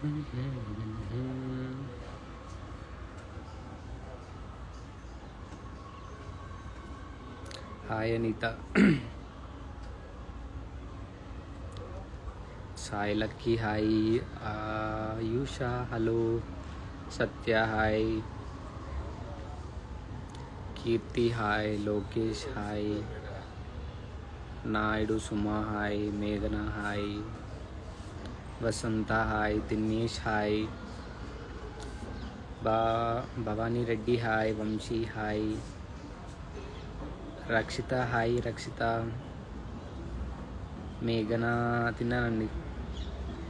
Hi Anitha. Sai Lucky hi. Ayusha hello. Satya hi. Keerthi hi. Lokesh hi. Naidu Suma hi. మేఘన hi. Vasantha hi. Dinesh hi. Bhavani Reddy hi. Vamshi hi. Rakshitha hi. Rakshitha. మేఘన తిన్నానండి,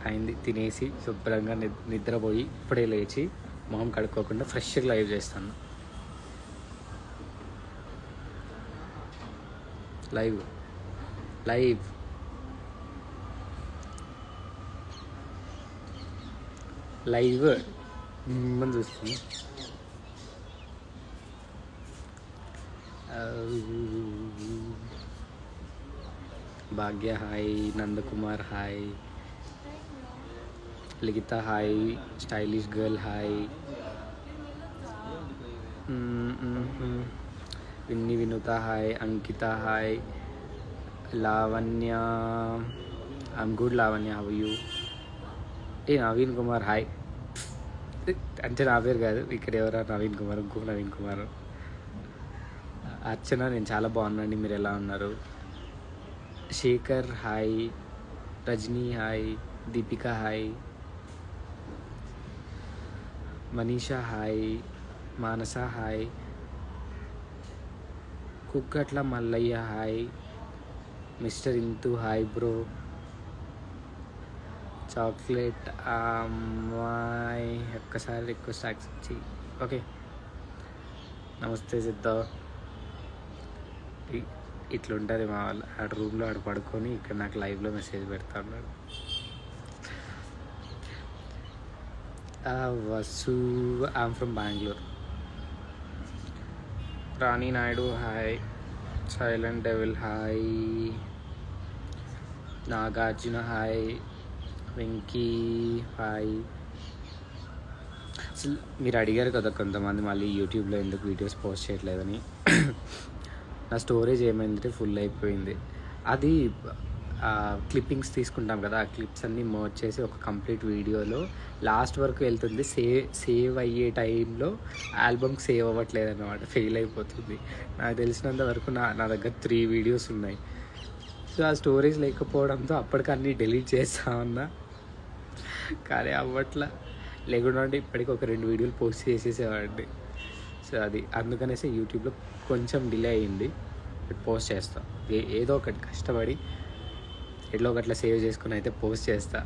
అయింది తినేసి శుభ్రంగా నిద్రపోయి ఇప్పుడే లేచి మొహం కడుక్కోకుండా ఫ్రెష్గా లైవ్ చేస్తాను. లైవ్ లైవ్ లైవ్ మనం చూస్తుంది. Bhagya hi. Nandakumar hi. Likhitha hi. Stylish girl hi. Vinni Vinutha hi. Ankitha hi. Lavanya I'm good. Lavanya how you? Naveen Kumar hi. అంటే నా పేరు కాదు, ఇక్కడ ఎవరా నవీన్ కుమార్, ఇంకో నవీన్ కుమార్. అర్చన నేను చాలా బాగున్నాండి, మీరు ఎలా ఉన్నారు? Shekhar hi. Rajani hi. Deepika hi. Manisha hi. Manasa hi. Kukkatla Mallaiah hi. Mister Intu hi bro. Chocolate అమ్మాయి ఒక్కసారి రిక్వెస్ట్ యాక్సెప్ట్ చెయ్యి. ఓకే. నమస్తే సిద్ధ. ఇట్లుంటుంది మా వాళ్ళు. ఆడ రూమ్లో ఆడ పడుకొని ఇక్కడ నాకు లైవ్లో మెసేజ్ పెడతా ఉన్నాడు. Vasu I'm from Bengaluru. Rani Naidu hi. Silent devil hi. Nagarjuna hi. Venky hi. అసలు మీరు అడిగారు కదా కొంతమంది మళ్ళీ యూట్యూబ్లో ఎందుకు వీడియోస్ పోస్ట్ చేయట్లేదని. నా స్టోరేజ్ ఏమైందంటే ఫుల్ అయిపోయింది. అది క్లిప్పింగ్స్ తీసుకుంటాం కదా, ఆ క్లిప్స్ అన్నీ మర్జ్ చేసి ఒక కంప్లీట్ వీడియోలో లాస్ట్ వరకు వెళ్తుంది. సేవ్ అయ్యే టైంలో ఆల్బమ్కి సేవ్ అవ్వట్లేదు అన్నమాట, ఫెయిల్ అయిపోతుంది. నాకు తెలిసినంత వరకు నా దగ్గర 3 వీడియోస్ ఉన్నాయి. సో ఆ స్టోరేజ్ లేకపోవడంతో అప్పటికి అన్నీ డిలీట్ చేస్తా ఉన్నా, కానీ అవ్వట్లా. లేకుండా అంటే ఇప్పటికి ఒక 2 వీడియోలు పోస్ట్ చేసేసేవాడిని. సో అది అందుకనేసి యూట్యూబ్లో కొంచెం డిలే అయ్యింది. పోస్ట్ చేస్తా, ఏదో ఒకటి కష్టపడి ఎట్లా ఒకట్లా సేవ్ చేసుకుని అయితే పోస్ట్ చేస్తా.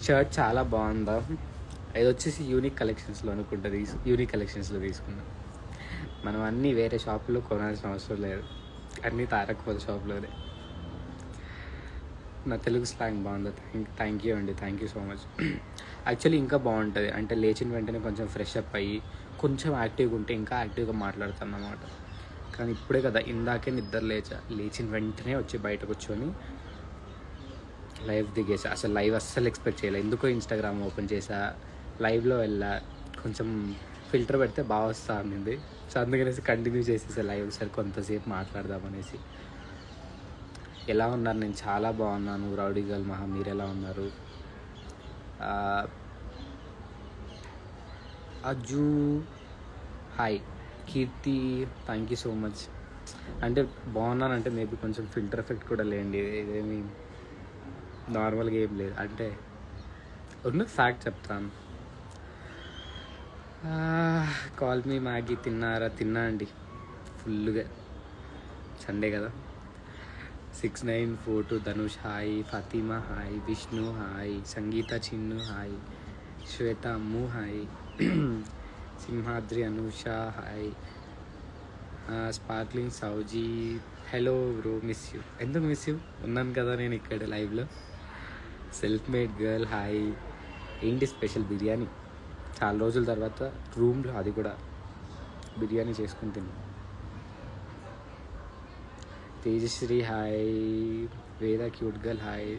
షర్ట్ చాలా బాగుందా? ఇది వచ్చేసి యూనిక్ కలెక్షన్స్లో అనుకుంటుంది. యూనిక్ కలెక్షన్స్లో తీసుకున్నా. మనం అన్నీ వేరే షాపులో కొనాల్సిన అవసరం లేదు, అన్నీ తారకపోతే షాప్లోనే. నా తెలుగు స్లాంగ్ బాగుంది. థ్యాంక్ యూ అండి, thank you so much. Actually ఇంకా బాగుంటుంది అంటే లేచిన వెంటనే కొంచెం ఫ్రెష్ అప్ అయ్యి కొంచెం యాక్టివ్గా ఉంటే ఇంకా యాక్టివ్గా మాట్లాడతాను అన్నమాట. కానీ ఇప్పుడే కదా ఇందాకే నిద్ర లేచిన వెంటనే వచ్చి బయట కూర్చొని లైవ్ దిగేసా. అసలు లైవ్ అస్సలు ఎక్స్పెక్ట్ చేయలే. ఎందుకో ఇన్స్టాగ్రామ్ ఓపెన్ చేసా, లైవ్లో వెళ్ళా, కొంచెం ఫిల్టర్ పెడితే బాగా వస్తా అనింది. సో అందుకనేసి కంటిన్యూ చేసేసా లైవ్. సరే కొంతసేపు మాట్లాడదామనేసి. ఎలా ఉన్నారు? నేను చాలా బాగున్నాను. రౌడీ గర్ల్ మహా, మీరు ఎలా ఉన్నారు? Aju hi. Keerthi thank you so much. అంటే బాగున్నానంటే మేబీ కొంచెం ఫిల్టర్ ఎఫెక్ట్ కూడా లేండి, ఇదేమి నార్మల్గా ఏం లేదు. అంటే ఉన్న ఫ్యాక్ట్ చెప్తాను. Call me Maggi. తిన్నారా? తిన్నా అండి ఫుల్గా. సండే కదా. 6942 Dhanush hi. Fatima hi. Vishnu hi. Sangeetha Chinnu hi. Swetha Ammu hi. Simhadri Anusha hi. Sparkling Sowji hello bro, miss you. ఎందుకు మిస్ యూ? ఉన్నాను కదా నేను ఇక్కడ లైవ్లో. Self made girl hi. ఏంటి స్పెషల్? బిర్యానీ. చాలా రోజుల తర్వాత రూమ్లో, అది కూడా బిర్యానీ చేసుకుని తిన్నా. Tejashri hi. Veda cute girl hi.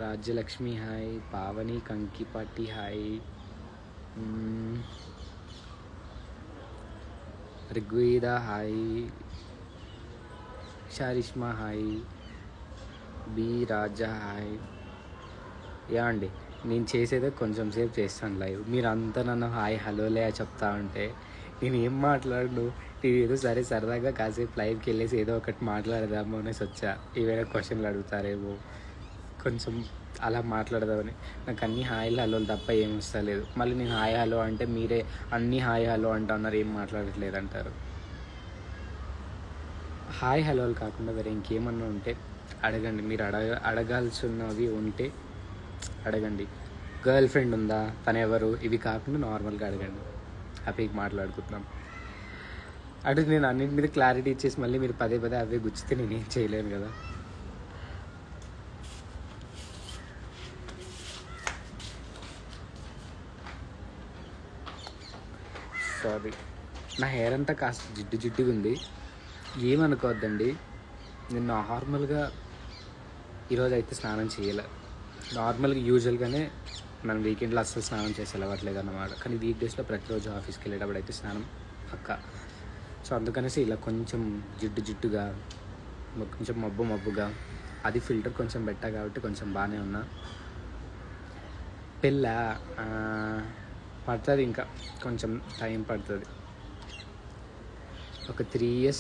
Rajyalakshmi hi, Pavani Kankipati hi, Rigveda hi, షారిష్మా hi, B రాజా హాయ్. యా అండి, నేను చేసేదే కొంచెం సేపు చేస్తాను లైవ్, మీరు అంతా నన్ను హాయ్ హలోలే చెప్తా ఉంటే నేను ఏం మాట్లాడను. నేను ఏదో సరే సరదాగా కాసేపు లైవ్కి వెళ్ళేసి ఏదో ఒకటి మాట్లాడదాము అనేసి వచ్చా. ఏవైనా క్వశ్చన్లు అడుగుతారేమో కొంచెం అలా మాట్లాడదామని. నాకు అన్ని హాయిలు హలోలు తప్ప ఏం వస్తలేదు. మళ్ళీ నేను హాయ్ హలో అంటే మీరే అన్ని హాయ్ హలో అంటున్నారు, ఏం మాట్లాడట్లేదు అంటారు. హాయ్ హలోలు కాకుండా వేరే ఇంకేమన్నా ఉంటే అడగండి. మీరు అడగాల్సినవి ఉంటే అడగండి. గర్ల్ ఫ్రెండ్ ఉందా, తను ఎవరు, ఇవి కాకుండా నార్మల్గా అడగండి. హ్యాపీగా మాట్లాడుకుంటున్నాం. అంటే నేను అన్నింటి మీద క్లారిటీ ఇచ్చేసి మళ్ళీ మీరు పదే పదే అవే గుచ్చితే నేనేం చేయలేను కదా. సారీ, నా హెయిర్ అంతా కాస్త జిడ్డుగా ఉంది, ఏమనుకోవద్దండి. నేను నార్మల్గా ఈరోజు అయితే స్నానం చేయలే. నార్మల్గా యూజువల్గానే మనం వీకెండ్లో అస్సలు స్నానం చేసి అలవాట్లేదు అన్నమాట. కానీ వీక్ డేస్లో ప్రతిరోజు ఆఫీస్కి వెళ్ళేటప్పుడు అయితే స్నానం పక్కా. సో అందుకనేసి ఇలా కొంచెం జిడ్డుగా, కొంచెం మబ్బుగా, అది ఫిల్టర్ కొంచెం పెట్టా కాబట్టి కొంచెం బాగానే ఉన్నా. పెళ్ళ పడుతుంది, ఇంకా కొంచెం టైం పడుతుంది, ఒక 3 years.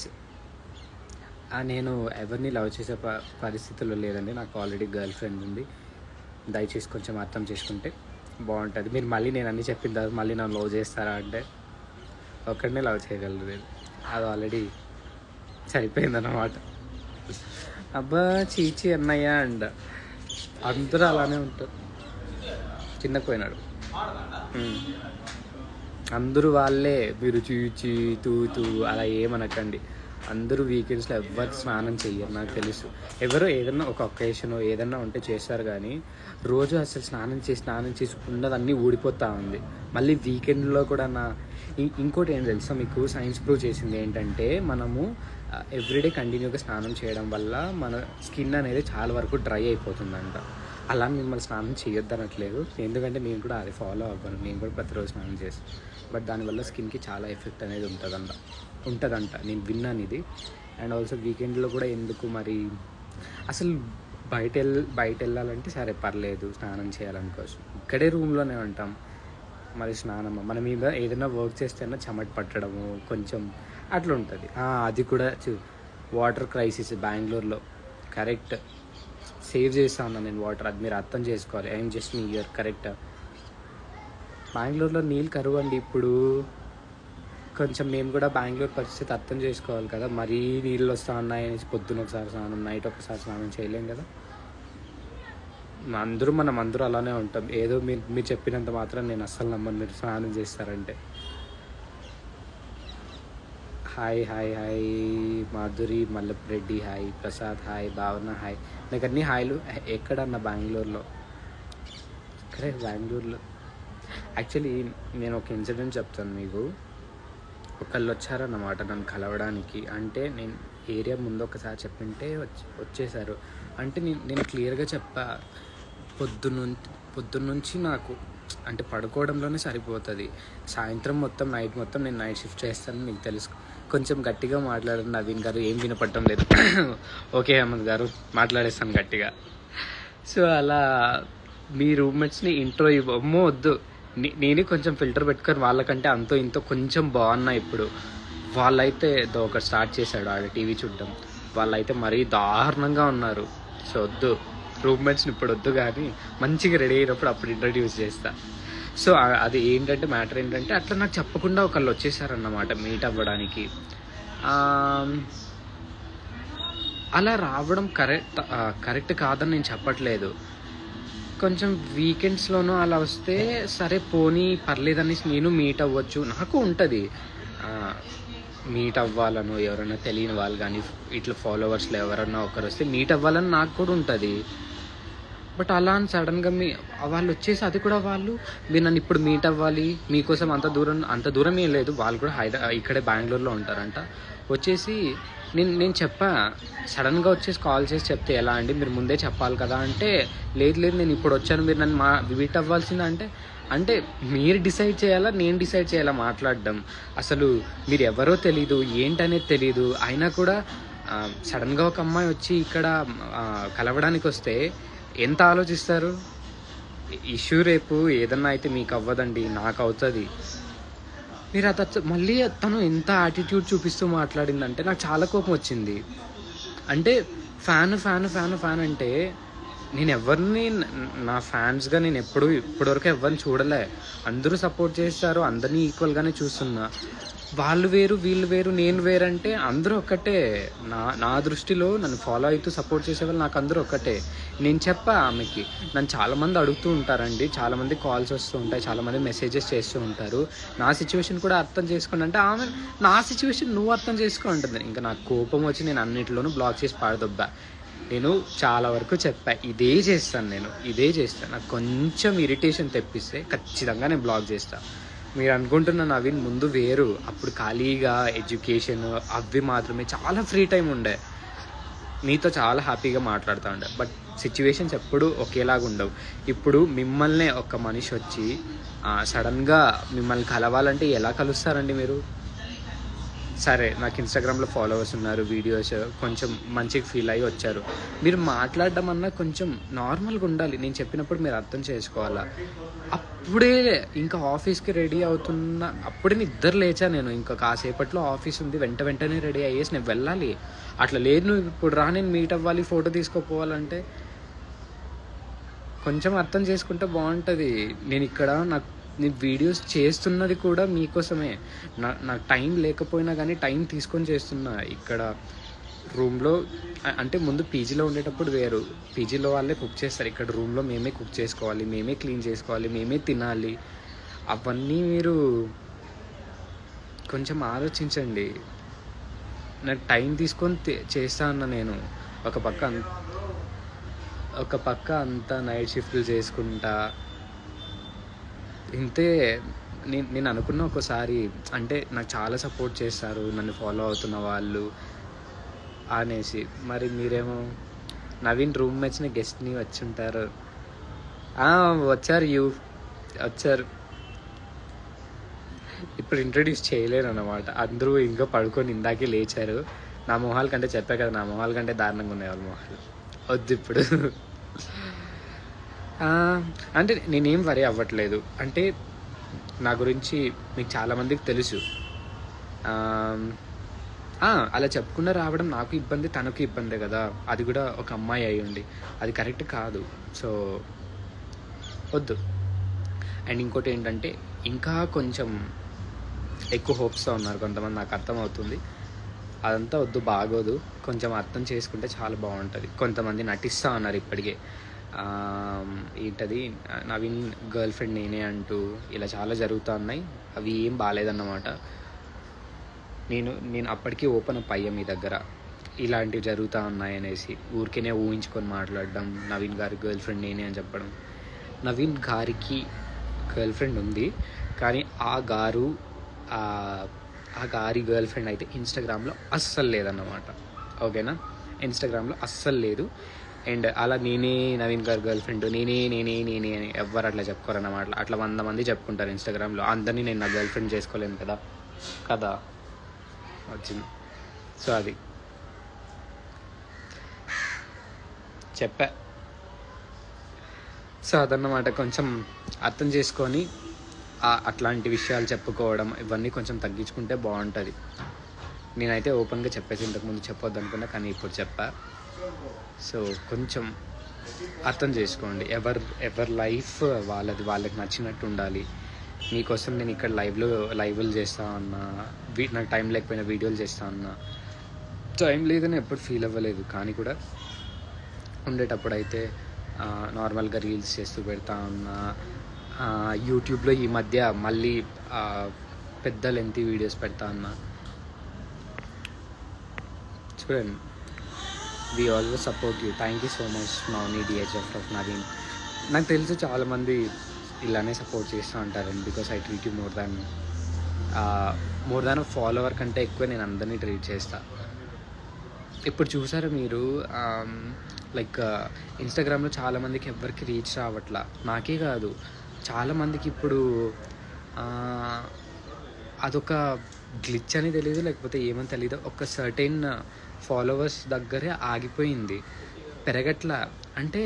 నేను ఎవరిని లవ్ చేసే పరిస్థితుల్లో లేదండి. నాకు ఆల్రెడీ గర్ల్ ఫ్రెండ్ ఉంది. దయచేసి కొంచెం అర్థం చేసుకుంటే బాగుంటుంది. మీరు మళ్ళీ నేను అన్నీ చెప్పిన తర్వాత మళ్ళీ నన్ను లవ్ చేస్తారా అంటే ఒక్కడనే లవ్ చేయగలరు. నేను అది ఆల్రెడీ సరిపోయిందన్నమాట. అబ్బా చీచి అన్నయ్య అండ్ అందరూ అలానే ఉంటారు. చిన్నపోయినాడు అందరూ వాళ్ళే, మీరు చీచి తూ అలా ఏమనకండి. అందరూ వీకెండ్స్లో ఎవరు స్నానం చెయ్యరు, నాకు తెలుసు. ఎవరో ఏదన్నా ఒక ఒకేషనో ఏదన్నా ఉంటే చేస్తారు, కానీ రోజు అసలు స్నానం చేసి ఉన్నదన్నీ ఊడిపోతూ ఉంది. మళ్ళీ వీకెండ్లో కూడా ఇంకోటి ఏం తెలుసా మీకు, సైన్స్ ప్రూవ్ చేసింది ఏంటంటే, మనము ఎవ్రీడే కంటిన్యూగా స్నానం చేయడం వల్ల మన స్కిన్ అనేది చాలా వరకు డ్రై అయిపోతుందంట. అలా మిమ్మల్ని స్నానం చేయొద్దనట్లేదు, ఎందుకంటే నేను కూడా అది ఫాలో అవ్వను. నేను కూడా ప్రతిరోజు స్నానం చేస్తాను. బట్ దానివల్ల స్కిన్కి చాలా ఎఫెక్ట్ అనేది ఉంటుందంట. నేను విన్నాను ఇది. అండ్ ఆల్సో వీకెండ్లో కూడా ఎందుకు మరి అసలు బయట వెళ్ళాలంటే సరే పర్లేదు, స్నానం చేయాలనుకోవచ్చు. ఇక్కడే రూమ్లోనే ఉంటాం, మరి స్నానం మన మీద ఏదైనా వర్క్ చేస్తేనే చెమట పట్టడము కొంచెం అట్లా ఉంటుంది. అది కూడా వాటర్ క్రైసిస్ బెంగళూరులో, కరెక్ట్. సేవ్ చేస్తా ఉన్నాను నేను వాటర్, అది మీరు అర్థం చేసుకోవాలి. I'm just me year, correct. బెంగళూరులో నీళ్ళు కరువు అండి ఇప్పుడు. కొంచెం మేము కూడా బెంగళూరు పరిస్థితి అర్థం చేసుకోవాలి కదా. మరీ నీళ్ళు వస్తూ ఉన్నాయి అనేసి పొద్దున ఒకసారి స్నానం, నైట్ ఒకసారి స్నానం చేయలేం కదా. మనం అందరూ అలానే ఉంటాం. ఏదో మీరు చెప్పినంత మాత్రం నేను అస్సలు నమ్మను మీరు స్నానం చేస్తారంటే. Hi Madhuri Mallapureddy hi, Prasad hi, Bhavana hi. నాకు అన్ని హాయ్లు. ఎక్కడన్నా బెంగళూరులో? ఇక్కడే బెంగళూరులో. యాక్చువల్లీ నేను ఒక ఇన్సిడెంట్ చెప్తాను మీకు. ఒకళ్ళు వచ్చారన్నమాట నన్ను కలవడానికి. అంటే నేను ఏరియా ముందు ఒకసారి చెప్పింటే వచ్చేసారు. అంటే నేను క్లియర్గా చెప్పా, పొద్దున్నుంచి నాకు అంటే పడుకోవడంలోనే సరిపోతుంది. సాయంత్రం మొత్తం నేను నైట్ షిఫ్ట్ చేస్తాను, మీకు తెలుసు. కొంచెం గట్టిగా మాట్లాడండి నవీన్ గారు, ఏం వినపడటం లేదు. ఓకే అహ్మద్ గారు, మాట్లాడేస్తాను గట్టిగా. సో అలా మీ రూమ్మేట్స్ని ఇంట్రో ఇవ్వమ్మో వద్దు. నేనే కొంచెం ఫిల్టర్ పెట్టుకొని వాళ్ళకంటే అంతో ఇంతో కొంచెం బాగున్నా. ఇప్పుడు వాళ్ళైతే ఒకటి స్టార్ట్ చేశాడు ఆడ టీవీ చూడడం, వాళ్ళైతే మరీ దారుణంగా ఉన్నారు. సో వద్దు, రూమ్మేట్స్ని ఇప్పుడు వద్దు, కానీ మంచిగా రెడీ అయినప్పుడు అప్పుడు ఇంట్రడ్యూస్ చేస్తా. సో అది ఏంటంటే మ్యాటర్ ఏంటంటే, అట్లా నాకు చెప్పకుండా ఒకళ్ళు వచ్చేసారన్నమాట మీట్ అవ్వడానికి. అలా రావడం కరెక్ట్ కాదని నేను చెప్పట్లేదు. కొంచెం వీకెండ్స్లోనూ అలా వస్తే సరే పోనీ పర్లేదని నేను మీట్ అవ్వచ్చు, నాకు ఉంటుంది. మీట్ అవ్వాలను, ఎవరైనా తెలియని వాళ్ళు కానీ ఇట్లా ఫాలోవర్స్లో ఎవరన్నా ఒకరు వస్తే మీట్ అవ్వాలని నాకు కూడా ఉంటుంది. బట్ అలా అని సడన్గా వాళ్ళు వచ్చేసి అది కూడా మీరు నన్ను ఇప్పుడు మీట్ అవ్వాలి, మీకోసం అంత దూరం ఏం లేదు, వాళ్ళు కూడా ఇక్కడే బెంగళూరులో ఉంటారంట. వచ్చేసి నేను చెప్పా, సడన్గా వచ్చేసి కాల్ చేసి చెప్తే ఎలా అండి, మీరు ముందే చెప్పాలి కదా అంటే, లేదు నేను ఇప్పుడు వచ్చాను, మీరు నన్ను మీట్ అవ్వాల్సిందా అంటే మీరు డిసైడ్ చేయాలా, నేను డిసైడ్ చేయాలా మాట్లాడడం? అసలు మీరు ఎవరో తెలీదు, ఏంటనేది తెలీదు, అయినా కూడా సడన్గా ఒక అమ్మాయి వచ్చి ఇక్కడ కలవడానికి వస్తే ఎంత ఆలోచిస్తారు? ఇష్యూ రేపు ఏదన్నా అయితే మీకు అవ్వదండి, నాకు అవుతుంది. మీరు మళ్ళీ తను ఎంత యాటిట్యూడ్ చూపిస్తూ మాట్లాడిందంటే నాకు చాలా కోపం వచ్చింది. అంటే ఫ్యాన్ అంటే నేను ఎవరిని నా ఫ్యాన్స్గా నేను ఇప్పటివరకు ఎవరిని చూడలే. అందరూ సపోర్ట్ చేస్తారు, అందరినీ ఈక్వల్గానే చూస్తున్నా. వాళ్ళు వేరు వీళ్ళు వేరు నేను వేరు అంటే అందరూ ఒక్కటే. నా దృష్టిలో నన్ను ఫాలో అవుతూ సపోర్ట్ చేసేవాళ్ళు నాకు అందరూ ఒక్కటే. నేను చెప్పా ఆమెకి, నన్ను చాలామంది అడుగుతూ ఉంటారండి, చాలామంది కాల్స్ వస్తూ ఉంటాయి, చాలామంది మెసేజెస్ చేస్తూ ఉంటారు, నా సిచ్యువేషన్ కూడా అర్థం చేసుకోండి అంటే ఆమె నా సిచ్యువేషన్ నువ్వు అర్థం చేసుకో ఉంటుంది. ఇంకా నాకు కోపం వచ్చి నేను అన్నింటిలోనూ బ్లాక్ చేసి పాడదొబ్బా. నేను చాలా వరకు చెప్పా, ఇదే చేస్తాను. నాకు కొంచెం ఇరిటేషన్ తెప్పిస్తే ఖచ్చితంగా నేను బ్లాక్ చేస్తాను. మీరు అనుకుంటున్న నవీన్ ముందు వేరు, అప్పుడు ఖాళీగా ఎడ్యుకేషన్ అవి మాత్రమే, చాలా ఫ్రీ టైం ఉండే, మీతో చాలా హ్యాపీగా మాట్లాడుతూ ఉండే. బట్ సిచ్యువేషన్స్ ఎప్పుడు ఒకేలాగా ఉండవు. ఇప్పుడు మిమ్మల్నే ఒక మనిషి వచ్చి సడన్గా మిమ్మల్ని కలవాలంటే ఎలా కలుస్తారండి మీరు? సరే, నాకు ఇన్స్టాగ్రామ్లో ఫాలోవర్స్ ఉన్నారు, వీడియోస్ కొంచెం మంచిగా ఫీల్ అయ్యి వచ్చారు, మీరు మాట్లాడడం అన్నా కొంచెం నార్మల్గా ఉండాలి. నేను చెప్పినప్పుడు మీరు అర్థం చేసుకోవాలా. అప్పుడే ఇంకా ఆఫీస్కి రెడీ అవుతున్నా, అప్పుడే నిద్ర లేచా నేను. ఇంకా కాసేపట్లో ఆఫీస్ ఉంది, వెంటనే రెడీ అయ్యేసి నేను వెళ్ళాలి. అట్లా లేదు, నువ్వు ఇప్పుడు నేను మీట్ అవ్వాలి, ఫోటో తీసుకోపోవాలంటే కొంచెం అర్థం చేసుకుంటే బాగుంటుంది. నేను వీడియోస్ చేస్తున్నది కూడా మీకోసమే. నాకు టైం లేకపోయినా కానీ టైం తీసుకొని చేస్తున్నా. ఇక్కడ రూమ్లో అంటే ముందు పీజీలో ఉండేటప్పుడు వేరు, పీజీలో వాళ్ళే కుక్ చేస్తారు, ఇక్కడ రూమ్లో మేమే కుక్ చేసుకోవాలి, మేమే క్లీన్ చేసుకోవాలి, మేమే తినాలి. అవన్నీ మీరు కొంచెం ఆలోచించండి. నాకు టైం తీసుకొని చేస్తా అన్న నేను. ఒక పక్క అంతా నైట్ షిఫ్ట్లు చేసుకుంటా ఇంతే. నేను అనుకున్న ఒకసారి, అంటే నాకు చాలా సపోర్ట్ చేస్తారు నన్ను ఫాలో అవుతున్న వాళ్ళు అనేసి. మరి మీరేమో నవీన్ రూమ్మేట్స్ని గెస్ట్ని వచ్చి ఉంటారు, వచ్చారు. ఇప్పుడు ఇంట్రడ్యూస్ చేయలేను అన్నమాట. అందరూ ఇంకా పడుకొని ఇందాకే లేచారు. నా మొహాల కంటే చెప్పా కదా, నా మొహాల కంటే దారుణంగా ఉన్నాయి వాళ్ళ మొహాలు. వద్దు ఇప్పుడు. అంటే నేనేం వరి అవ్వట్లేదు. అంటే నా గురించి మీకు చాలామందికి తెలుసు. అలా చెప్పకుండా రావడం నాకు ఇబ్బంది, తనకు ఇబ్బందే కదా. అది కూడా ఒక అమ్మాయి అయి ఉండి, అది కరెక్ట్ కాదు. సో వద్దు. అండ్ ఇంకోటి ఏంటంటే, ఇంకా కొంచెం ఎక్కువ హోప్స్తో ఉన్నారు కొంతమంది, నాకు అర్థమవుతుంది. అదంతా వద్దు, బాగోదు. కొంచెం అర్థం చేసుకుంటే చాలా బాగుంటుంది. కొంతమంది నటిస్తూ ఉన్నారు ఇప్పటికే, ఏంటది నవీన్ గర్ల్ ఫ్రెండ్ నేనే అంటూ ఇలా చాలా జరుగుతూ ఉన్నాయి. అవి ఏం బాగాలేదన్నమాట. నేను అప్పటికీ ఓపెన్ అప్ అయ్యా మీ దగ్గర, ఇలాంటివి జరుగుతూ ఉన్నాయి అనేసి. ఊరికేనే ఊహించుకొని మాట్లాడడం, నవీన్ గారి గర్ల్ ఫ్రెండ్ నేనే అని చెప్పడం. నవీన్ గారికి గర్ల్ ఫ్రెండ్ ఉంది, కానీ ఆ గారి గర్ల్ ఫ్రెండ్ అయితే ఇన్స్టాగ్రామ్లో అస్సలు లేదన్నమాట. ఓకేనా, ఇన్స్టాగ్రామ్లో అస్సలు లేదు. అండ్ అలా నేనే నవీన్ గారి గర్ల్ ఫ్రెండ్, నేనే అని ఎవ్వరు అట్లా చెప్పుకోరన్నమాట. అట్లా 100 మంది చెప్పుకుంటారు ఇన్స్టాగ్రామ్లో. అందరినీ నేను నా గర్ల్ ఫ్రెండ్ చేసుకోలేను కదా వచ్చింది. సో అది చెప్పా. సో అదన్నమాట. కొంచెం అర్థం చేసుకొని అట్లాంటి విషయాలు చెప్పుకోవడం ఇవన్నీ కొంచెం తగ్గించుకుంటే బాగుంటుంది. నేనైతే ఓపెన్గా చెప్పేసి ఇంతకుముందు చెప్పొద్దు అనుకున్నా, కానీ ఇప్పుడు చెప్పా. సో కొంచెం అర్థం చేసుకోండి. ఎవరి లైఫ్ వాళ్ళకి నచ్చినట్టు ఉండాలి. మీకోసం నేను ఇక్కడ లైవ్లు చేస్తా ఉన్నా, నాకు టైం లేకపోయినా వీడియోలు చేస్తా ఉన్నా. టైం లేదని ఎప్పుడు ఫీల్ అవ్వలేదు, కానీ కూడా ఉండేటప్పుడు అయితే నార్మల్గా రీల్స్ చేస్తూ పెడతా ఉన్నా. యూట్యూబ్లో ఈ మధ్య మళ్ళీ పెద్ద లెంతీ వీడియోస్ పెడతా ఉన్నా. చూడండి, we always support you. Thank you so much Mavni DHF of Naveen. నాకు తెలుసు చాలామంది ఇలానే సపోర్ట్ చేస్తూ ఉంటారని, because I treat you more than follower కంటే ఎక్కువ నేను అందరినీ ట్రీట్ చేస్తా. ఇప్పుడు చూసారా మీరు, లైక్ ఇన్స్టాగ్రామ్లో చాలామందికి ఎవ్వరికి రీచ్ రావట్లా. నాకే కాదు, చాలామందికి ఇప్పుడు అదొక గ్లిచ్ అని తెలియదు, లేకపోతే ఏమని తెలియదు, ఒక సర్టెన్ ఫాలోవర్స్ దగ్గరే ఆగిపోయింది, పెరగట్లా. అంటే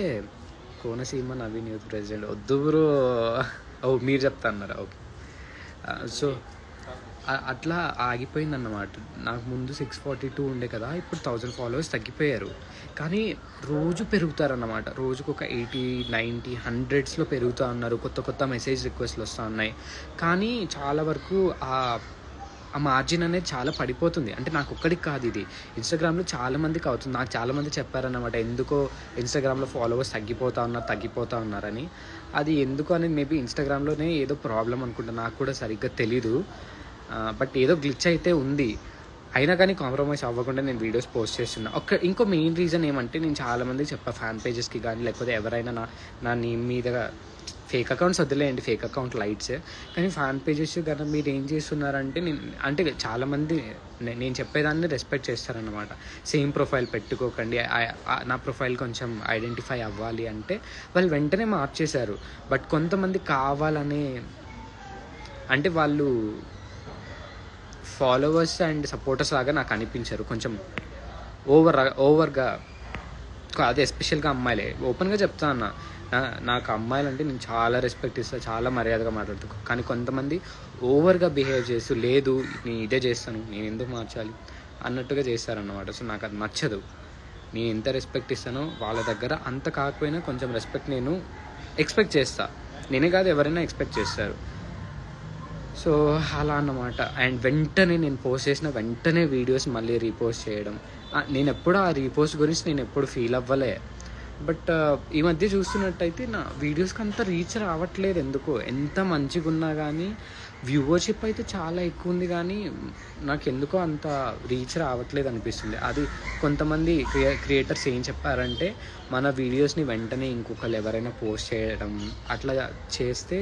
కోనసీమ నవీన్ యూత్ ప్రెసిడెంట్ వద్దు బ్రో, ఓ మీరు చెప్తా అన్నారా, ఓకే. సో అట్లా ఆగిపోయిందన్నమాట. నాకు ముందు 642 ఉండే కదా, ఇప్పుడు 1000 ఫాలోవర్స్ తగ్గిపోయారు. కానీ రోజు పెరుగుతారన్నమాట, రోజుకు ఒక 80, 90, 100స్లో పెరుగుతూ ఉన్నారు. కొత్త కొత్త మెసేజ్ రిక్వెస్ట్లు వస్తూ ఉన్నాయి. కానీ చాలా వరకు ఆ మార్జిన్ అనేది చాలా పడిపోతుంది. అంటే నాకు ఒక్కడికి కాదు, ఇది ఇన్స్టాగ్రామ్లో చాలామందికి అవుతుంది. నాకు చాలామంది చెప్పారన్నమాట, ఎందుకో ఇన్స్టాగ్రామ్లో ఫాలోవర్స్ తగ్గిపోతూ ఉన్నారని. అది ఎందుకు అనేది మేబీ ఇన్స్టాగ్రామ్లోనే ఏదో ప్రాబ్లం అనుకుంటా, నాకు కూడా సరిగ్గా తెలీదు. బట్ ఏదో గ్లిచ్ అయితే ఉంది. అయినా కానీ కాంప్రమైజ్ అవ్వకుండా నేను వీడియోస్ పోస్ట్ చేస్తున్నా. ఇంకో మెయిన్ రీజన్ ఏమంటే, నేను చాలామంది చెప్పా, ఫ్యాన్ పేజెస్కి కానీ లేకపోతే ఎవరైనా నా నేమ్ మీద ఫేక్ అకౌంట్స్ వదిలేయండి, ఫేక్ అకౌంట్ లైట్స్, కానీ ఫ్యాన్ పేజెస్ కానీ మీరు ఏం చేస్తున్నారంటే, అంటే చాలామంది నేను చెప్పేదాన్ని రెస్పెక్ట్ చేస్తారన్నమాట. సేమ్ ప్రొఫైల్ పెట్టుకోకండి, నా ప్రొఫైల్ కొంచెం ఐడెంటిఫై అవ్వాలి అంటే వాళ్ళు వెంటనే మార్చేశారు. బట్ కొంతమంది కావాలనే, అంటే వాళ్ళు ఫాలోవర్స్ అండ్ సపోర్టర్స్ లాగా నాకు అనిపించారు, కొంచెం ఓవర్గా. అదే ఎస్పెషల్గా అమ్మాయిలే, ఓపెన్గా చెప్తా అన్న, నాకు అమ్మాయిలు అంటే నేను చాలా రెస్పెక్ట్ ఇస్తాను, చాలా మర్యాదగా మాట్లాడుతాను. కానీ కొంతమంది ఓవర్గా బిహేవ్ చేస్తూ, లేదు నేను ఇదే చేస్తాను, నేను ఎందుకు మార్చాలి అన్నట్టుగా చేస్తారన్నమాట. సో నాకు అది నచ్చదు. నేను ఎంత రెస్పెక్ట్ ఇస్తానో వాళ్ళ దగ్గర అంత కాకపోయినా కొంచెం రెస్పెక్ట్ నేను ఎక్స్పెక్ట్ చేస్తాను. నేనే కాదు, ఎవరైనా ఎక్స్పెక్ట్ చేస్తారు. సో అలా అన్నమాట. అండ్ వెంటనే నేను పోస్ట్ చేసిన వెంటనే వీడియోస్ మళ్ళీ రీపోస్ట్ చేయడం, నేను ఎప్పుడు ఆ రీపోస్ట్ గురించి నేను ఎప్పుడు ఫీల్ అవ్వలే. బట్ ఈ మధ్య చూస్తున్నట్టయితే నా వీడియోస్కి అంత రీచ్ రావట్లేదు ఎందుకో. ఎంత మంచిగా ఉన్నా కానీ వ్యూవర్షిప్ అయితే చాలా ఎక్కువ ఉంది, కానీ నాకు ఎందుకో అంత రీచ్ రావట్లేదు అనిపిస్తుంది. అది కొంతమంది క్రియేటర్స్ ఏం చెప్పారంటే, మన వీడియోస్ని వెంటనే ఇంకొకరు ఎవరైనా పోస్ట్ చేయడం అట్లా చేస్తే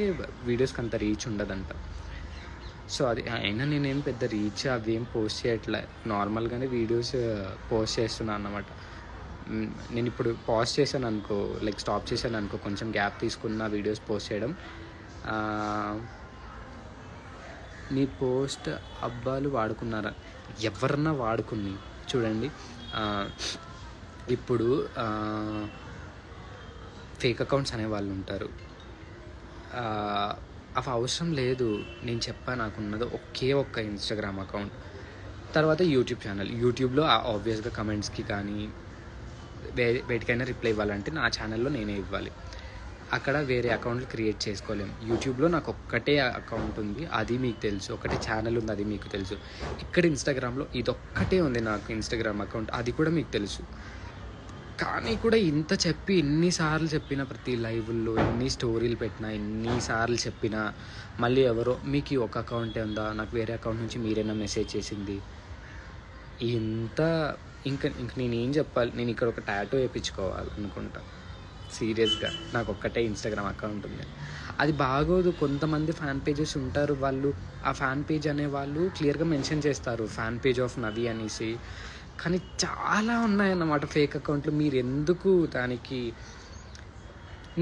వీడియోస్కి అంత రీచ్ ఉండదంట. సో అది అయినా నేనేం పెద్ద రీచ్ అవి ఏం పోస్ట్ చేయట్లే, నార్మల్గానే వీడియోస్ పోస్ట్ చేస్తున్నాను అన్నమాట. నేను ఇప్పుడు పాజ్ చేశాను అనుకో, లైక్ స్టాప్ చేశాను అనుకో, కొంచెం గ్యాప్ తీసుకున్న వీడియోస్ పోస్ట్ చేయడం. నీ పోస్ట్ అబ్బాలు వాడుకున్నారా? ఎవరన్నా వాడుకుని చూడండి. ఇప్పుడు ఫేక్ అకౌంట్స్ అనేవాళ్ళు ఉంటారు, అవి అవసరం లేదు. నేను చెప్పాను, నాకున్నది ఒకే ఒక్క ఇన్స్టాగ్రామ్ అకౌంట్, తర్వాత యూట్యూబ్ ఛానల్. యూట్యూబ్లో ఆబ్వియస్గా కమెంట్స్కి కానీ వేటికైనా రిప్లై ఇవ్వాలంటే నా ఛానల్లో నేనే ఇవ్వాలి. అక్కడ వేరే అకౌంట్లు క్రియేట్ చేసుకోలేము. యూట్యూబ్లో నాకు ఒక్కటే అకౌంట్ ఉంది, అది మీకు తెలుసు. ఒకటే ఛానల్ ఉంది, అది మీకు తెలుసు. ఇక్కడ ఇన్స్టాగ్రామ్లో ఇదొక్కటే ఉంది నాకు ఇన్స్టాగ్రామ్ అకౌంట్, అది కూడా మీకు తెలుసు. కానీ కూడా ఇంత చెప్పి ఎన్నిసార్లు చెప్పినా, ప్రతి లైవ్లో ఎన్ని స్టోరీలు పెట్టినా, ఎన్నిసార్లు చెప్పినా మళ్ళీ ఎవరో మీకు ఈ ఒక అకౌంటే ఉందా, నాకు వేరే అకౌంట్ నుంచి మీరైనా మెసేజ్ చేసింది, ఇంత ఇంకా నేనేం చెప్పాలి. నేను ఇక్కడ ఒక టాటూ వేయించుకోవాలి అనుకుంటా సీరియస్గా. నాకు ఒక్కటే ఇన్స్టాగ్రామ్ అకౌంట్ ఉంది, అది బాగోదు. కొంతమంది ఫ్యాన్ పేజెస్ ఉంటారు, వాళ్ళు ఆ ఫ్యాన్ పేజ్ అనే వాళ్ళు క్లియర్గా మెన్షన్ చేస్తారు, ఫ్యాన్ పేజ్ ఆఫ్ నవి అనేసి. కానీ చాలా ఉన్నాయన్నమాట ఫేక్ అకౌంట్లు. మీరు ఎందుకు దానికి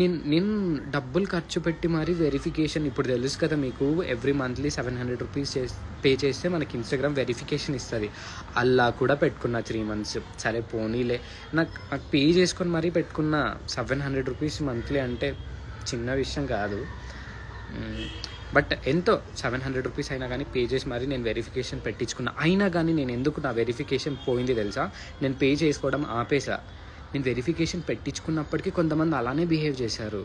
నేను డబ్బులు ఖర్చు పెట్టి మరి వెరిఫికేషన్, ఇప్పుడు తెలుసు కదా మీకు, ఎవ్రీ మంత్లీ 700 రూపీస్ పే చేస్తే మనకి ఇన్స్టాగ్రామ్ వెరిఫికేషన్ ఇస్తుంది. అలా కూడా పెట్టుకున్నా 3 months. సరే పోనీలే, నాకు పే చేసుకొని మరీ పెట్టుకున్నా. 700 రూపీస్ మంత్లీ అంటే చిన్న విషయం కాదు. బట్ ఎంతో 700 రూపీస్ అయినా కానీ పే చేసి మరి నేను వెరిఫికేషన్ పెట్టించుకున్నా. అయినా కానీ నేను ఎందుకు నా వెరిఫికేషన్ పోయింది తెలుసా? నేను పే చేసుకోవడం ఆపేసా. నేను వెరిఫికేషన్ పెట్టించుకున్నప్పటికీ కొంతమంది అలానే బిహేవ్ చేశారు.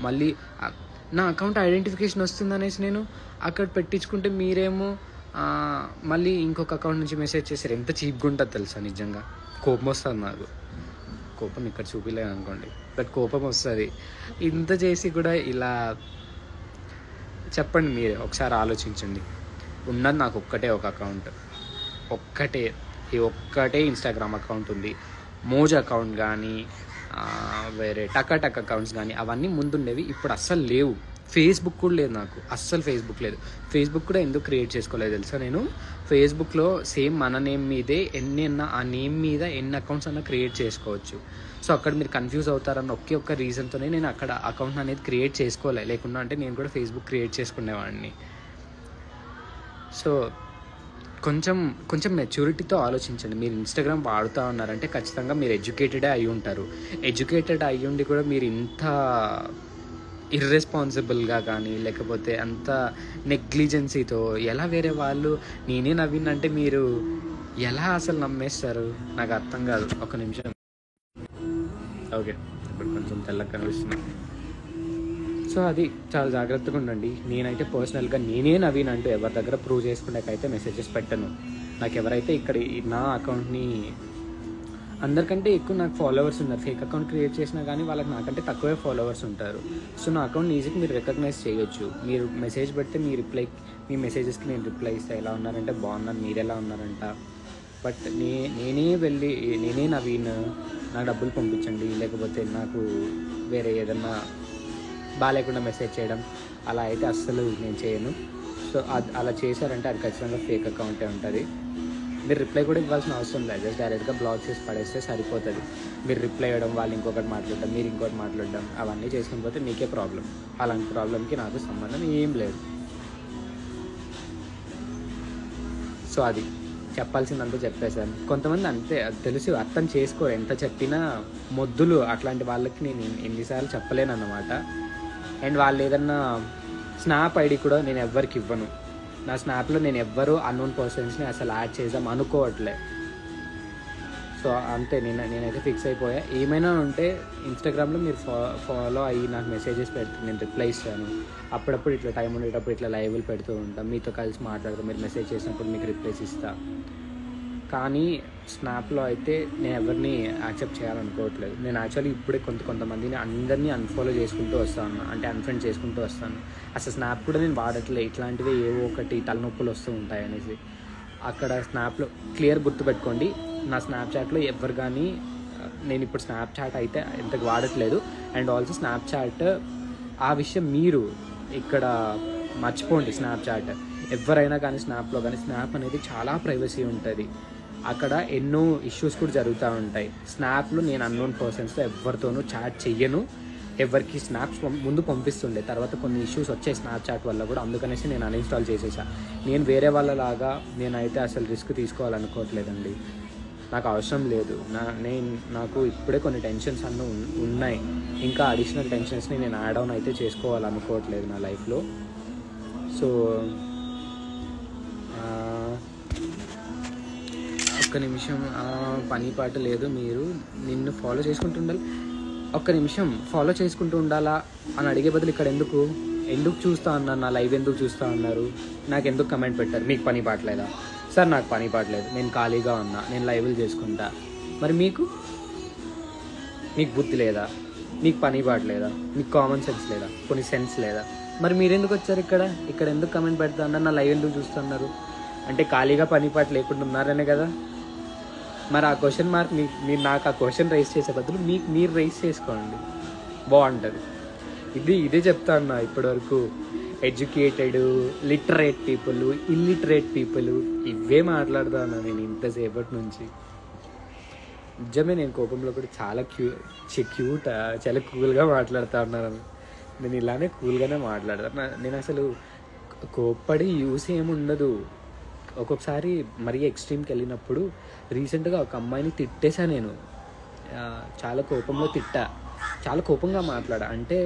మళ్ళీ నా అకౌంట్ ఐడెంటిఫికేషన్ వస్తుందనేసి నేను అక్కడ పెట్టించుకుంటే మీరేమో మళ్ళీ ఇంకొక అకౌంట్ నుంచి మెసేజ్ చేశారు. ఎంత చీప్గా ఉంటుంది తెలుసా? నిజంగా కోపం వస్తుంది నాకు. కోపం ఇక్కడ చూపిలేదు అనుకోండి, బట్ కోపం వస్తుంది. ఇంత చేసి కూడా ఇలా చెప్పండి, మీరే ఒకసారి ఆలోచించండి. ఉన్నది నాకు ఒక్కటే ఒక అకౌంట్, ఒక్కటే ఇన్స్టాగ్రామ్ అకౌంట్ ఉంది. మోజ్ అకౌంట్ కానీ వేరే టక్ అకౌంట్స్ కానీ అవన్నీ ముందుండేవి, ఇప్పుడు అస్సలు లేవు. ఫేస్బుక్ కూడా లేదు నాకు, అస్సలు ఫేస్బుక్ లేదు. ఫేస్బుక్ కూడా ఎందుకు క్రియేట్ చేసుకోలేదు తెలుసా, నేను ఫేస్బుక్లో సేమ్ మన నేమ్ మీదే ఆ నేమ్ మీద ఎన్ని అకౌంట్స్ అన్నా క్రియేట్ చేసుకోవచ్చు. సో అక్కడ మీరు కన్ఫ్యూజ్ అవుతారన్న ఒక్క రీజన్తోనే నేను అక్కడ అకౌంట్ అనేది క్రియేట్ చేసుకోలే. లేకుండా అంటే నేను కూడా ఫేస్బుక్ క్రియేట్ చేసుకునేవాడిని. సో కొంచెం మెచ్యూరిటీతో ఆలోచించండి. మీరు ఇన్స్టాగ్రామ్ వాడుతూ ఉన్నారంటే ఖచ్చితంగా మీరు ఎడ్యుకేటెడే అయి ఉంటారు. ఎడ్యుకేటెడ్ అయ్యి ఉండి కూడా మీరు ఇంత ఇర్రెస్పాన్సిబుల్గా కానీ లేకపోతే అంత నెగ్లిజెన్సీతో ఎలా వేరే వాళ్ళు నేనే నవీన్ అంటే మీరు ఎలా అసలు నమ్మేస్తారు, నాకు అర్థం కాదు. ఒక నిమిషం. ఓకే, ఇప్పుడు కొంచెం తెల్లగా కనిపిస్తుంది. సో అది చాలా జాగ్రత్తగా ఉండండి. నేనైతే పర్సనల్గా నేనే నవీన్ అంటూ ఎవరి దగ్గర ప్రూవ్ చేసుకునేకైతే మెసేజెస్ పెట్టను. నాకు ఎవరైతే ఇక్కడ నా అకౌంట్ని అందరికంటే ఎక్కువ నాకు ఫాలోవర్స్ ఉన్నారు, ఫేక్ అకౌంట్ క్రియేట్ చేసినా కానీ వాళ్ళకి నాకంటే తక్కువే ఫాలోవర్స్ ఉంటారు. సో నా అకౌంట్ ఈజీగా మీరు రికగ్నైజ్ చేయొచ్చు. మీరు మెసేజ్ పెడితే మీ మెసేజెస్కి నేను రిప్లై ఇస్తాను. ఎలా ఉన్నారంటే బాగున్నాను, మీరు ఎలా ఉన్నారంట. బట్ నేనే నవీన్, నాకు డబ్బులు పంపించండి, లేకపోతే నాకు వేరే ఏదన్నా బాగాలేకుండా మెసేజ్ చేయడం అలా అయితే అస్సలు నేను చేయను. సో అలా చేశారంటే అది ఖచ్చితంగా ఫేక్ అకౌంటే ఉంటుంది. మీరు రిప్లై కూడా ఇవ్వాల్సిన అవసరం లేదు, జస్ట్ డైరెక్ట్గా బ్లాక్ చేసి పడేస్తే సరిపోతుంది. మీరు రిప్లై ఇవ్వడం, వాళ్ళు ఇంకొకటి మాట్లాడడం, మీరు ఇంకోటి మాట్లాడడం అవన్నీ చేసుకుని పోతే మీకే ప్రాబ్లం. అలాంటి ప్రాబ్లంకి నాకు సంబంధం ఏం లేదు. సో అది చెప్పాల్సిందంతా చెప్పేశాను. కొంతమంది అంతే, అది తెలుసు, అర్థం చేసుకోరు. ఎంత చెప్పినా మొద్దులు అట్లాంటి వాళ్ళకి నేను ఎన్నిసార్లు చెప్పలేను అన్నమాట. అండ్ వాళ్ళు ఏదన్నా స్నాప్ ఐడి కూడా నేను ఎవ్వరికి ఇవ్వను. నా స్నాప్లో నేను ఎవ్వరు అన్నోన్ పర్సన్స్ని అసలు యాడ్ చేద్దాం అనుకోవట్లే. సో అంతే, నేనైతే ఫిక్స్ అయిపోయా. ఏమైనా ఉంటే ఇన్స్టాగ్రామ్లో మీరు ఫాలో అయ్యి నాకు మెసేజెస్ పెడితే నేను రిప్లై ఇస్తాను. అప్పుడప్పుడు ఇట్లా టైం ఉండేటప్పుడు ఇట్లా లైవ్లు పెడుతూ ఉంటాను, మీతో కలిసి మాట్లాడతాను. మీరు మెసేజ్ చేసినప్పుడు మీకు రిప్లైస్ ఇస్తాను. కానీ స్నాప్లో అయితే నేను ఎవరిని యాక్సెప్ట్ చేయాలనుకోవట్లేదు. నేను యాక్చువల్లీ ఇప్పుడే కొంతమందిని అందరినీ అన్ఫాలో చేసుకుంటూ వస్తాను, అంటే అన్ఫ్రెండ్ చేసుకుంటూ వస్తాను. అసలు స్నాప్ కూడా నేను వాడట్లేదు, ఇట్లాంటివి ఏవో ఒకటి తలనొప్పులు వస్తూ ఉంటాయి అనేసి. అక్కడ స్నాప్లో క్లియర్ గుర్తుపెట్టుకోండి, నా స్నాప్చాట్లో ఎవరు కానీ, నేను ఇప్పుడు స్నాప్చాట్ అయితే ఎంతకు వాడట్లేదు. అండ్ ఆల్సో స్నాప్చాట్ ఆ విషయం మీరు ఇక్కడ మర్చిపోండి. స్నాప్చాట్ ఎవరైనా కానీ స్నాప్లో కానీ, స్నాప్ అనేది చాలా ప్రైవసీ ఉంటుంది. అక్కడ ఎన్నో ఇష్యూస్ కూడా జరుగుతూ ఉంటాయి. స్నాప్లో నేను అన్నోన్ పర్సన్స్తో ఎవరితోనూ చాట్ చెయ్యను. ఎవరికి స్నాప్స్ ముందు పంపిస్తుండే, తర్వాత కొన్ని ఇష్యూస్ వచ్చాయి స్నాప్చాట్ వల్ల కూడా, అందుకనేసి నేను అన్ఇన్స్టాల్ చేసేసాను. నేను వేరే వాళ్ళలాగా నేనైతే అసలు రిస్క్ తీసుకోవాలనుకోవట్లేదండి, నాకు అవసరం లేదు. నాకు ఇప్పుడే కొన్ని టెన్షన్స్ అన్నీ ఉన్నాయి. ఇంకా అడిషనల్ టెన్షన్స్ని నేను యాడ్ ఆన్ అయితే చేసుకోవాలనుకోవట్లేదు నా లైఫ్లో. సో ఒక్క నిమిషం, పని పాట లేదు, మీరు నిన్ను ఫాలో చేసుకుంటూ ఉండాలి. ఒక్క నిమిషం, ఫాలో చేసుకుంటూ ఉండాలా అని అడిగే బదులు ఇక్కడ ఎందుకు చూస్తూ అన్నారు, నా లైవ్ ఎందుకు చూస్తూ ఉన్నారు, నాకు ఎందుకు కమెంట్ పెట్టారు, మీకు పని పాటలేదా? సార్ నాకు పని పాటలేదు, నేను ఖాళీగా ఉన్నా, నేను లైవ్లు చేసుకుంటా. మరి మీకు బుద్ధి లేదా, మీకు పని పాటలేదా, మీకు కామన్ సెన్స్ లేదా, కొన్ని సెన్స్ లేదా? మరి మీరు ఎందుకు వచ్చారు ఇక్కడ ఎందుకు కమెంట్ పెడతా అన్నారు, నా లైవ్ ఎందుకు చూస్తున్నారు? అంటే ఖాళీగా పని పాట లేకుండా ఉన్నారనే కదా. మరి ఆ క్వశ్చన్ మార్క్ మీరు నాకు ఆ క్వశ్చన్ రైజ్ చేసే బదులు మీరు రైజ్ చేసుకోండి, బాగుంటుంది. ఇదే చెప్తాను ఇప్పటివరకు. Educated, literate people, illiterate people, ఇవే మాట్లాడుతాను నేను ఇంతసేపటి నుంచి. నిజమే, నేను కోపంలో కూడా చాలా క్యూట్ చాలా కూల్గా మాట్లాడుతూ ఉన్నాను. నేను ఇలానే కూల్గానే మాట్లాడతాను. నేను అసలు కోప్పడి యూస్ ఏముండదు. ఒక్కొక్కసారి మరీ ఎక్స్ట్రీమ్కి వెళ్ళినప్పుడు రీసెంట్గా ఒక అమ్మాయిని తిట్టేశా నేను. చాలా కోపంలో చాలా కోపంగా మాట్లాడా. అంటే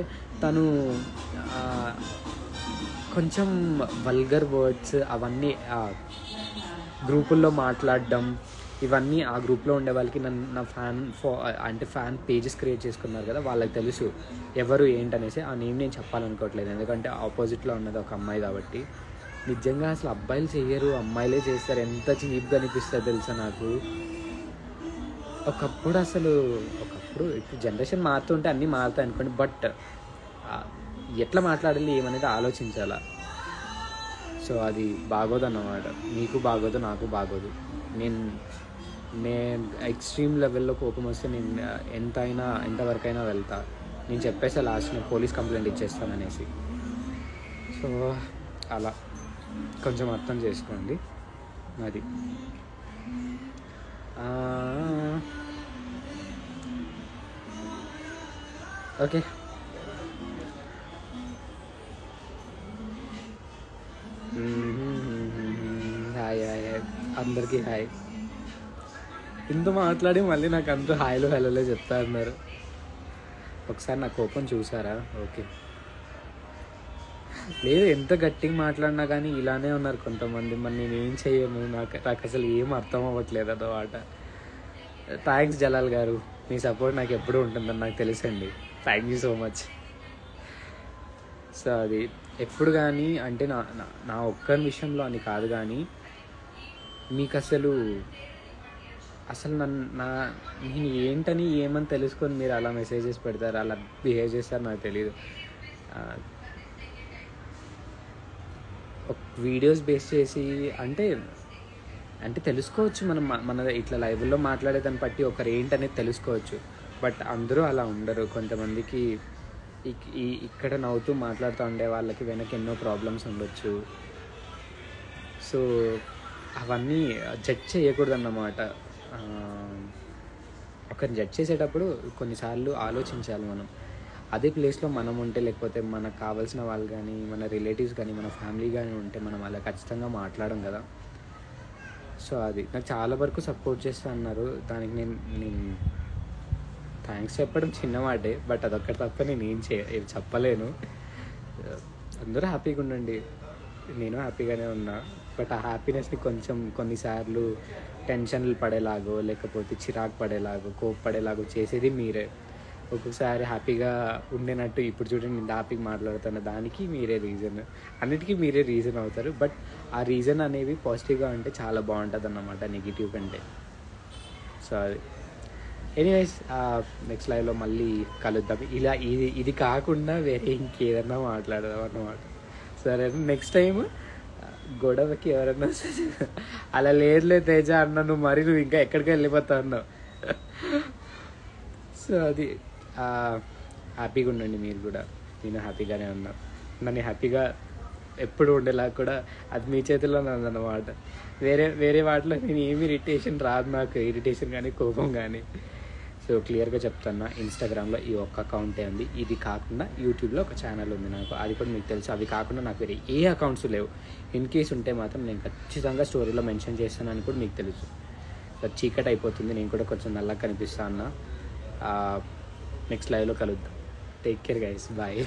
తను కొంచెం వల్గర్ వర్డ్స్ అవన్నీ గ్రూపుల్లో మాట్లాడడం, ఇవన్నీ ఆ గ్రూప్లో ఉండే వాళ్ళకి నా ఫ్యాన్ పేజెస్ క్రియేట్ చేసుకున్నారు కదా, వాళ్ళకి తెలుసు ఎవరు ఏంటనేసి. ఆ నేమ్ నేను చెప్పాలనుకోవట్లేదు, ఎందుకంటే ఆపోజిట్లో ఉన్నది ఒక అమ్మాయి కాబట్టి. నిజంగా అసలు అబ్బాయిలు చెయ్యరు, అమ్మాయిలే చేస్తారు. ఎంత చీప్గా అనిపిస్తుంది తెలుసా నాకు. ఒకప్పుడు ఇప్పుడు జనరేషన్ మారుతుంటే అన్నీ మారుతాయి అనుకోండి, బట్ ఎట్లా మాట్లాడాలి ఏమనేది ఆలోచించాలా. సో అది బాగోదు అన్నమాట. నీకు బాగోదు, నాకు బాగోదు. నేను ఎక్స్ట్రీమ్ లెవెల్లో కోపం వస్తే నేను ఎంతవరకైనా వెళ్తా. నేను చెప్పేసా లాస్ట్, నేను పోలీస్ కంప్లైంట్ ఇచ్చేస్తాననేసి. సో అలా కొంచెం అర్థం చేసుకోండి. అది ఓకే. హాయ్ హాయ్ హాయ్ అందరికీ హాయ్. ఇంత మాట్లాడి మళ్ళీ నాకు అంత హాయిలో హెలోలే చెప్తా అన్నారు. ఒకసారి నా కోపం చూసారా? ఓకే, లేదు ఎంత గట్టిగా మాట్లాడినా కానీ ఇలానే ఉన్నారు కొంతమంది. మరి నేనేం చెయ్యను, నాకు అసలు ఏం అర్థం అవ్వట్లేదు అదనమాట. థ్యాంక్స్ జలాల్ గారు, మీ సపోర్ట్ నాకు ఎప్పుడూ ఉంటుందని నాకు తెలుసండి. Thank you so much. So అది ఎప్పుడు కానీ అంటే నా ఒక్కరి విషయంలో అని కాదు, కానీ మీకు అసలు నేను ఏంటని ఏమని తెలుసుకొని మీరు అలా మెసేజెస్ పెడతారు, అలా బిహేవ్ చేస్తారు నాకు తెలియదు. వీడియోస్ బేస్ చేసి అంటే తెలుసుకోవచ్చు మనం, మన ఇట్లా లైవ్లో మాట్లాడేదాన్ని బట్టి ఒకరు ఏంటనేది తెలుసుకోవచ్చు. బట్ అందరూ అలా ఉండరు. కొంతమందికి ఇక్కడ నవ్వుతూ మాట్లాడుతూ ఉండే వాళ్ళకి వెనక ఎన్నో ప్రాబ్లమ్స్ ఉండొచ్చు. సో అవన్నీ జడ్జ్ చేయకూడదు అన్నమాట. ఒకరిని జడ్జ్ చేసేటప్పుడు కొన్నిసార్లు ఆలోచించాలి మనం. అదే ప్లేస్లో మనం ఉంటే, లేకపోతే మనకు కావాల్సిన వాళ్ళు కానీ, మన రిలేటివ్స్ కానీ, మన ఫ్యామిలీ కానీ ఉంటే మనం అలా ఖచ్చితంగా మాట్లాడం కదా. సో అది నాకు చాలా వరకు సపోర్ట్ చేస్తూ అన్నారు. దానికి నేను థ్యాంక్స్ చెప్పడం చిన్నమాటే, బట్ అదొక్కటి తప్ప నేను ఏం చెప్పలేను. అందరూ హ్యాపీగా ఉండండి, నేను హ్యాపీగానే ఉన్నా. బట్ ఆ హ్యాపీనెస్ని కొంచెం కొన్నిసార్లు టెన్షన్లు పడేలాగో, లేకపోతే చిరాకు పడేలాగో, కోప్పడేలాగో చేసేది మీరే. ఒక్కొక్కసారి హ్యాపీగా ఉండేనట్టు ఇప్పుడు చూడండి నేను హ్యాపీగా మాట్లాడుతున్న దానికి మీరే రీజన్, అన్నిటికీ మీరే రీజన్ అవుతారు. బట్ ఆ రీజన్ అనేవి పాజిటివ్గా ఉంటే చాలా బాగుంటుంది అన్నమాట, నెగిటివ్ కంటే. సో అది ఎనీవేస్, నెక్స్ట్ లైవ్లో మళ్ళీ కలుద్దాం. ఇలా ఇది కాకుండా వేరే ఇంకేదన్నా మాట్లాడదాం అన్నమాట. సరే, నెక్స్ట్ టైం గొడవకి ఎవరన్నా అలా లేదులే తేజ అన్నా, నువ్వు ఇంకా ఎక్కడికి వెళ్ళిపోతావు అన్నావు. సో అది హ్యాపీగా ఉండండి మీరు కూడా. నేను హ్యాపీగానే ఉన్నా. నన్ను హ్యాపీగా ఎప్పుడు ఉండేలా కూడా అది మీ చేతిలో ఉందన్నమాట. వేరే వాటిలో నేను ఏమి ఇరిటేషన్ రాదు, నాకు ఇరిటేషన్ కానీ కోపం కానీ. సో క్లియర్గా చెప్తున్నా, ఇన్స్టాగ్రామ్లో ఈ ఒక్క అకౌంటే ఉంది. ఇది కాకుండా యూట్యూబ్లో ఒక ఛానల్ ఉంది నాకు, అది కూడా మీకు తెలుసు. అవి కాకుండా నాకు వేరే ఏ అకౌంట్స్ లేవు. ఇన్ కేస్ ఉంటే మాత్రం నేను ఖచ్చితంగా స్టోరీలో మెన్షన్ చేస్తానని కూడా మీకు తెలుసు. చీకటి అయిపోతుంది, నేను కూడా కొంచెం నల్లగా కనిపిస్తా అన్న. నెక్స్ట్ లైవ్లో కలుద్దాం. Take care guys, bye.